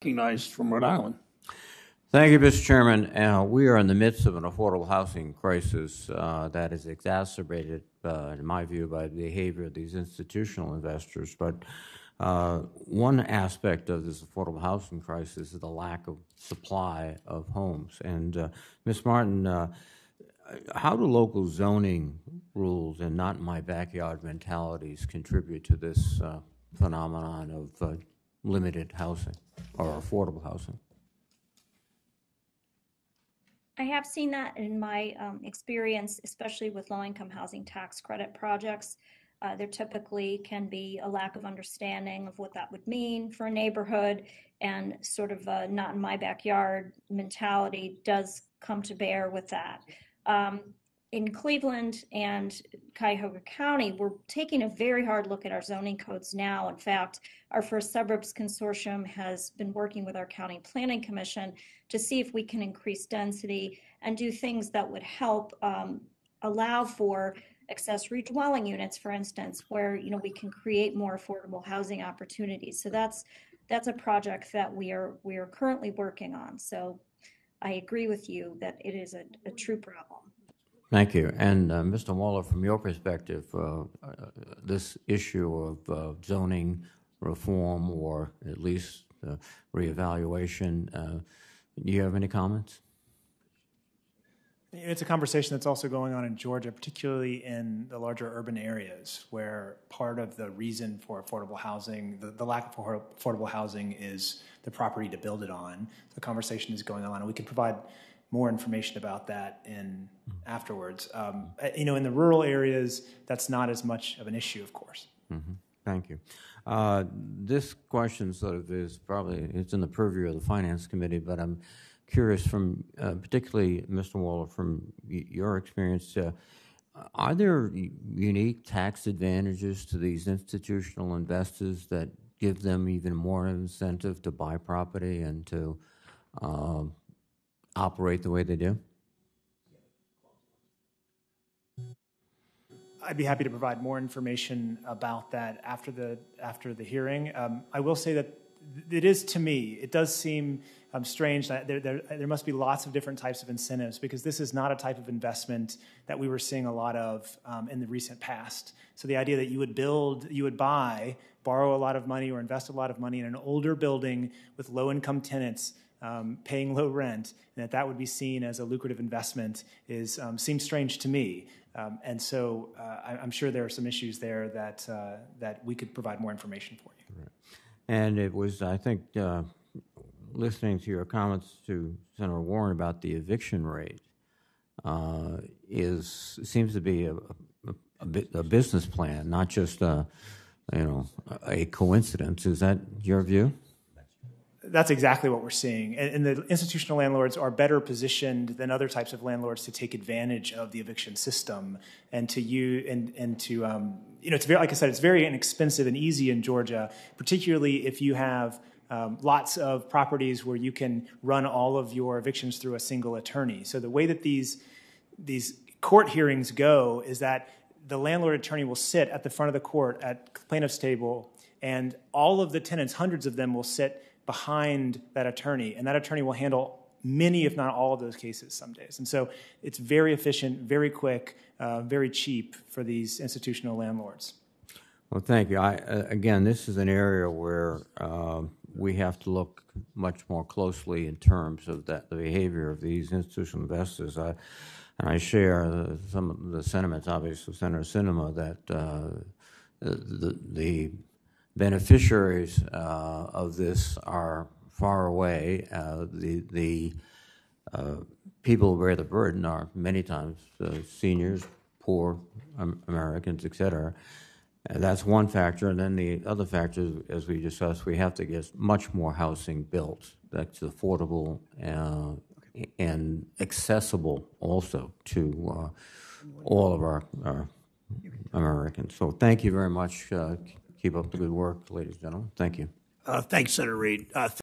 Recognized from Rhode Island. Thank you, Mr. Chairman. We are in the midst of an affordable housing crisis that is exacerbated, in my view, by the behavior of these institutional investors. But one aspect of this affordable housing crisis is the lack of supply of homes. And Ms. Martin, how do local zoning rules and not in my backyard mentalities contribute to this phenomenon of limited housing or affordable housing? I have seen that in my experience, especially with low-income housing tax credit projects. There typically can be a lack of understanding of what that would mean for a neighborhood, and sort of a not in my backyard mentality does come to bear with that. In Cleveland and Cuyahoga County, we're taking a very hard look at our zoning codes now. In fact, our First Suburbs Consortium has been working with our County Planning Commission to see if we can increase density and do things that would help allow for accessory dwelling units, for instance, where we can create more affordable housing opportunities. So that's a project that we are currently working on. So I agree with you that it is a true problem. Thank you. And Mr. Waller, from your perspective, this issue of zoning reform or at least reevaluation, do you have any comments? It's a conversation that's also going on in Georgia, particularly in the larger urban areas, where part of the reason for affordable housing, the lack of affordable housing, is the property to build it on. The conversation is going on, and we can provide more information about that afterwards. In the rural areas, that's not as much of an issue, of course. Mm-hmm. Thank you. This question sort of is probably, it's in the purview of the Finance Committee, but I'm curious from, particularly Mr. Waller, from your experience, are there unique tax advantages to these institutional investors that give them even more incentive to buy property and to operate the way they do? I'd be happy to provide more information about that after the hearing. I will say that it does seem strange that there must be lots of different types of incentives, because this is not a type of investment that we were seeing a lot of in the recent past. So the idea that you would borrow a lot of money or invest a lot of money in an older building with low-income tenants paying low rent, and that would be seen as a lucrative investment seems strange to me. And so I'm sure there are some issues there that we could provide more information for you. Right. And it was, I think, listening to your comments to Senator Warren about the eviction rate seems to be a business plan, not just a coincidence. Is that your view? That's exactly what we're seeing. And the institutional landlords are better positioned than other types of landlords to take advantage of the eviction system and to it's very, like I said, it's very inexpensive and easy in Georgia, particularly if you have lots of properties where you can run all of your evictions through a single attorney. So the way that these court hearings go is that the landlord attorney will sit at the front of the court at plaintiff's table, and all of the tenants, hundreds of them, will sit behind that attorney, and that attorney will handle many, if not all, of those cases some days. And so it's very efficient, very quick, very cheap for these institutional landlords. Well, thank you. Again, this is an area where we have to look much more closely in terms of the behavior of these institutional investors. And I share some of the sentiments, obviously, of Senator Sinema, that the beneficiaries of this are far away. The people who bear the burden are many times seniors, poor Americans, et cetera. That's one factor. And then the other factor, as we discussed, we have to get much more housing built that's affordable and accessible also to all of our Americans. So thank you very much. Keep up the good work, ladies and gentlemen. Thank you. Thanks, Senator Reid.